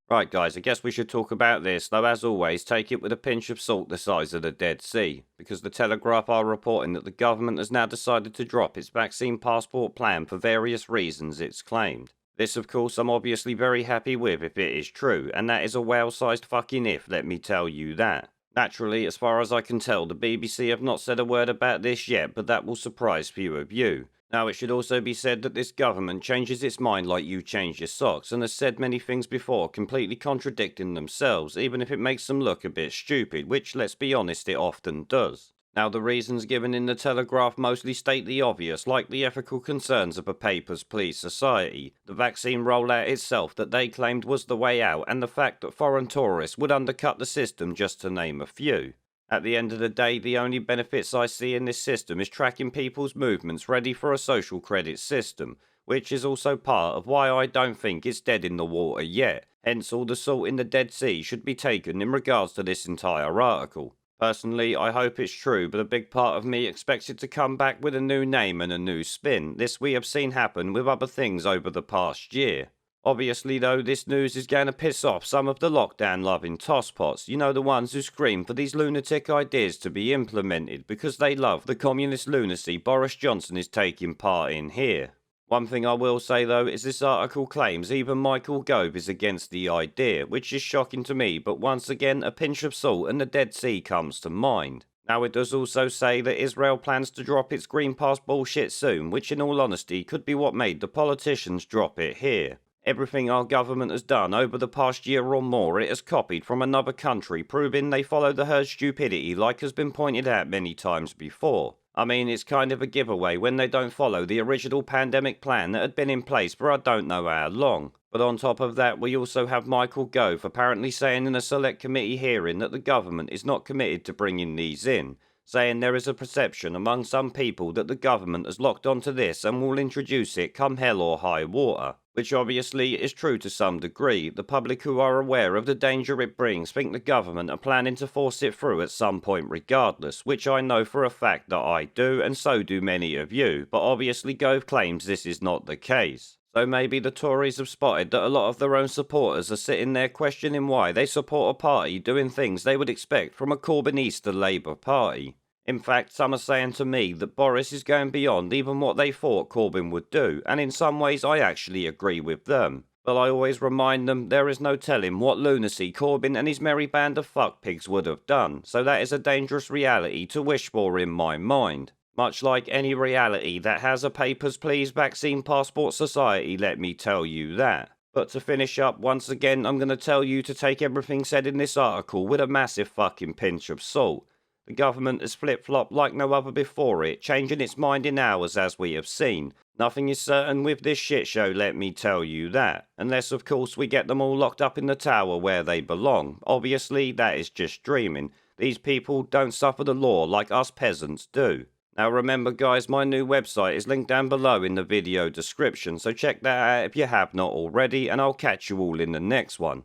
Right, guys, I guess we should talk about this, though as always, take it with a pinch of salt the size of the Dead Sea, because the Telegraph are reporting that the government has now decided to drop its vaccine passport plan for various reasons, it's claimed. This, of course, I'm obviously very happy with if it is true, and that is a whale-sized fucking if, let me tell you that. Naturally, as far as I can tell, the BBC have not said a word about this yet, but that will surprise few of you. Now, it should also be said that this government changes its mind like you change your socks, and has said many things before, completely contradicting themselves, even if it makes them look a bit stupid, which, let's be honest, it often does. Now, the reasons given in the Telegraph mostly state the obvious, like the ethical concerns of a papers please society, the vaccine rollout itself that they claimed was the way out, and the fact that foreign tourists would undercut the system, just to name a few. At the end of the day, the only benefits I see in this system is tracking people's movements ready for a social credit system, which is also part of why I don't think it's dead in the water yet. Hence, all the salt in the Dead Sea should be taken in regards to this entire article. Personally, I hope it's true, but a big part of me expects it to come back with a new name and a new spin. This we have seen happen with other things over the past year. Obviously, though, this news is going to piss off some of the lockdown-loving tosspots, you know, the ones who scream for these lunatic ideas to be implemented because they love the communist lunacy Boris Johnson is taking part in here. One thing I will say, though, is this article claims even Michael Gove is against the idea, which is shocking to me, but once again, a pinch of salt and the Dead Sea comes to mind. Now, it does also say that Israel plans to drop its Green Pass bullshit soon, which in all honesty could be what made the politicians drop it here. Everything our government has done over the past year or more, it has copied from another country, proving they follow the herd stupidity like has been pointed out many times before. I mean, it's kind of a giveaway when they don't follow the original pandemic plan that had been in place for I don't know how long. But on top of that, we also have Michael Gove apparently saying in a select committee hearing that the government is not committed to bringing these in, saying there is a perception among some people that the government has locked onto this and will introduce it come hell or high water. Which obviously is true to some degree. The public who are aware of the danger it brings think the government are planning to force it through at some point regardless, which I know for a fact that I do, and so do many of you, but obviously Gove claims this is not the case. So maybe the Tories have spotted that a lot of their own supporters are sitting there questioning why they support a party doing things they would expect from a Corbynista Labour Party. In fact, some are saying to me that Boris is going beyond even what they thought Corbyn would do, and in some ways I actually agree with them. But I always remind them there is no telling what lunacy Corbyn and his merry band of fuckpigs would have done, so that is a dangerous reality to wish for in my mind. Much like any reality that has a papers please vaccine passport society, let me tell you that. But to finish up, once again, I'm going to tell you to take everything said in this article with a massive fucking pinch of salt. The government has flip-flopped like no other before it, changing its mind in hours as we have seen. Nothing is certain with this shit show, let me tell you that. Unless, of course, we get them all locked up in the tower where they belong. Obviously, that is just dreaming. These people don't suffer the law like us peasants do. Now remember guys, my new website is linked down below in the video description, so check that out if you have not already, and I'll catch you all in the next one.